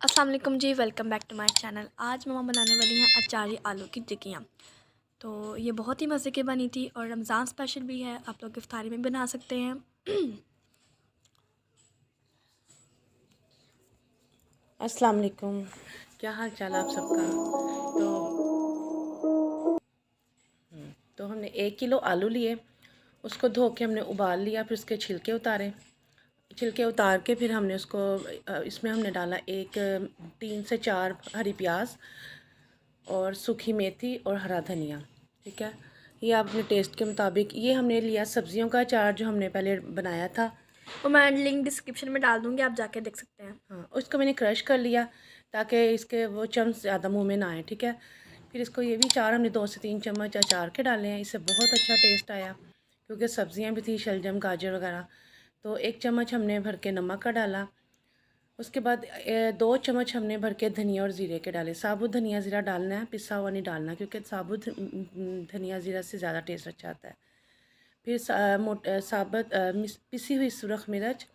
अस्सलाम वालेकुम जी, welcome back to my channel. आज मम्मा बनाने वाली हैं अचारी आलू की टिक्कियाँ। तो ये बहुत ही मज़े की बनी थी और रमज़ान स्पेशल भी है, आप लोग इफ्तारी में बना सकते हैं। अस्सलाम वालेकुम। क्या हाल चाल आप सबका। तो हमने 1 किलो आलू लिए, उसको धो के हमने उबाल लिया, फिर उसके छिलके उतारे। छिलके उतार के फिर हमने उसको इसमें हमने डाला 3 से 4 हरी प्याज और सूखी मेथी और हरा धनिया। ठीक है, ये आप अपने टेस्ट के मुताबिक। ये हमने लिया सब्जियों का अचार जो हमने पहले बनाया था, वो मैं लिंक डिस्क्रिप्शन में डाल दूँगी, आप जाके देख सकते हैं। हाँ, उसको मैंने क्रश कर लिया ताकि इसके वो चम्स ज़्यादा मुंह में ना आए। ठीक है, फिर इसको ये भी चार हमने 2 से 3 चम्मच अचार के डाले हैं, इससे बहुत अच्छा टेस्ट आया क्योंकि सब्जियां भी थी, शलजम गाजर वगैरह। तो 1 चम्मच हमने भर के नमक का डाला। उसके बाद 2 चम्मच हमने भर के धनिया और ज़ीरे के डाले। साबुत धनिया ज़ीरा डालना है, पिसा हुआ नहीं डालना, क्योंकि साबुत धनिया ज़ीरा से ज़्यादा टेस्ट अच्छा आता है। फिर साबुत पिसी हुई सुरख मिर्च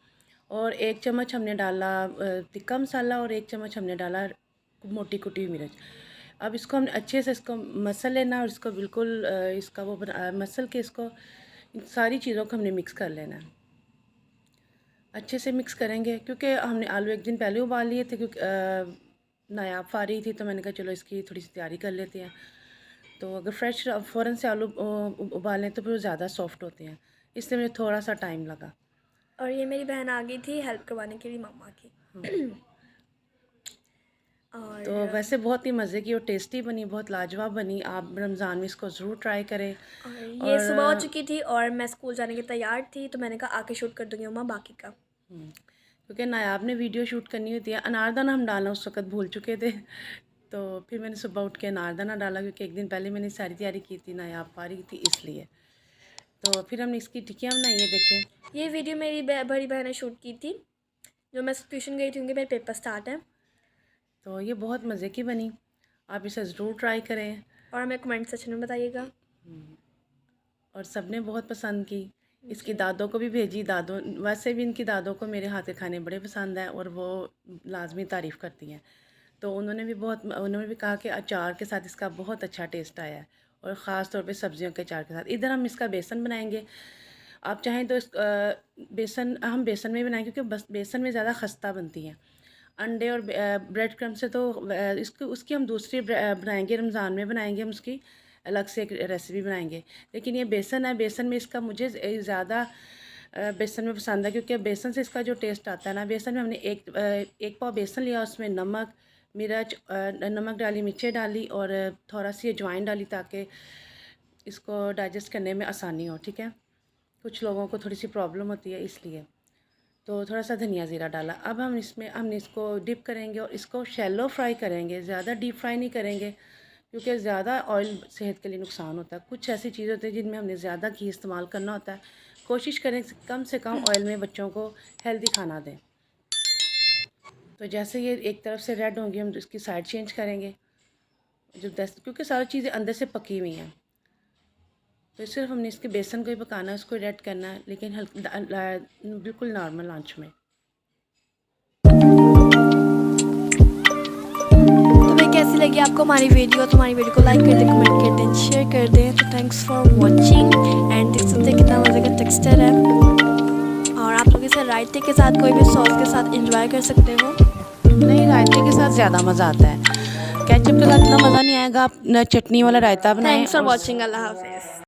और 1 चम्मच हमने डाला तिक्का मसाला और 1 चम्मच हमने डाला मोटी कुटी हुई मिर्च। अब इसको हमने अच्छे से इसको मसल लेना और इसको बिल्कुल इसका वो मसल के इसको इन सारी चीज़ों को हमने मिक्स कर लेना है। अच्छे से मिक्स करेंगे क्योंकि हमने आलू एक दिन पहले उबाल लिए थे, क्योंकि नायाब आ रही थी, तो मैंने कहा चलो इसकी थोड़ी सी तैयारी कर लेते हैं। तो अगर फ्रेश फ़ौरन से आलू उबालें तो फिर वो ज़्यादा सॉफ्ट होते हैं, इसलिए मुझे थोड़ा सा टाइम लगा। और ये मेरी बहन आ गई थी हेल्प करवाने के लिए मम्मा की। और तो वैसे बहुत ही मज़े की और टेस्टी बनी, बहुत लाजवाब बनी। आप रमज़ान में इसको ज़रूर ट्राई करें। ये और सुबह हो चुकी थी और मैं स्कूल जाने की तैयार थी, तो मैंने कहा आके शूट कर दूँगी मम्मा बाकी का। क्योंकि नायाब ने वीडियो शूट करनी होती है। अनारदाना हम डालना उस वक़्त भूल चुके थे, तो फिर मैंने सुबह उठ के अनारदाना डाला, क्योंकि एक दिन पहले मैंने सारी तैयारी की थी, नायाब आ रही थी इसलिए। तो फिर हमने इसकी टिक्कियाँ बनाई हैं, देखें। ये वीडियो मेरी बड़ी बहन ने शूट की थी, जो मैं ट्यूशन गई थी, उनके मेरे पेपर स्टार्ट हैं। तो ये बहुत मज़े की बनी, आप इसे ज़रूर ट्राई करें। और हमें कमेंट सेक्शन में बताइएगा। और सब ने बहुत पसंद की। इसकी दादों को भी भेजी, दादों वैसे भी इनकी दादों को मेरे हाथ के खाने बड़े पसंद हैं और वो लाजमी तारीफ़ करती हैं। तो उन्होंने भी कहा कि अचार के साथ इसका बहुत अच्छा टेस्ट आया है, और ख़ास तौर पे सब्जियों के अचार के साथ। इधर हम इसका बेसन बनाएंगे। आप चाहें तो बेसन हम बेसन में बनाएंगे, क्योंकि बस बेसन में ज़्यादा खस्ता बनती हैं। अंडे और ब्रेड क्रम्ब से तो इसको उसकी हम दूसरी बनाएंगे, रमज़ान में बनाएंगे हम उसकी अलग से एक रेसिपी बनाएंगे। लेकिन ये बेसन है, बेसन में इसका मुझे ज़्यादा बेसन में पसंद है, क्योंकि बेसन से इसका जो टेस्ट आता है ना। बेसन में हमने एक पाव बेसन लिया, उसमें नमक मिर्च नमक डाली, मिर्चें डाली और थोड़ा सी अजवाइन डाली, ताकि इसको डाइजेस्ट करने में आसानी हो। ठीक है, कुछ लोगों को थोड़ी सी प्रॉब्लम होती है, इसलिए तो थोड़ा सा धनिया ज़ीरा डाला। अब हमने इसको डिप करेंगे और इसको शैलो फ्राई करेंगे, ज़्यादा डीप फ्राई नहीं करेंगे, क्योंकि ज़्यादा ऑयल सेहत के लिए नुकसान होता है। कुछ ऐसी चीज़ें होती हैं जिनमें हमने ज़्यादा घी इस्तेमाल करना होता है। कोशिश करें से कम ऑयल में बच्चों को हेल्दी खाना दें। तो जैसे ये एक तरफ से रेड होंगी, हम इसकी साइड चेंज करेंगे, क्योंकि सारी चीज़ें अंदर से पकी हुई हैं। तो सिर्फ हमने इसके बेसन को ही पकाना है, उसको रेड करना है, लेकिन बिल्कुल नॉर्मल आंच में। तो भाई कैसी लगी आपको हमारी वीडियो? तो हमारी वीडियो को लाइक कर दें, कमेंट कर दें, शेयर कर दें। तो थैंक्स फॉर वॉचिंग। एंड देख सकते हैं कितना मज़े का टेक्सचर है, और आप लोग इसे रायते के साथ, कोई भी सॉस के साथ एंजॉय कर सकते हो। नहीं, रायते के साथ ज़्यादा मज़ा आता है, केचप के साथ इतना मज़ा नहीं आएगा। आप चटनी वाला रायता बनाएं। Thanks for watching. अल्लाह हाफिज़।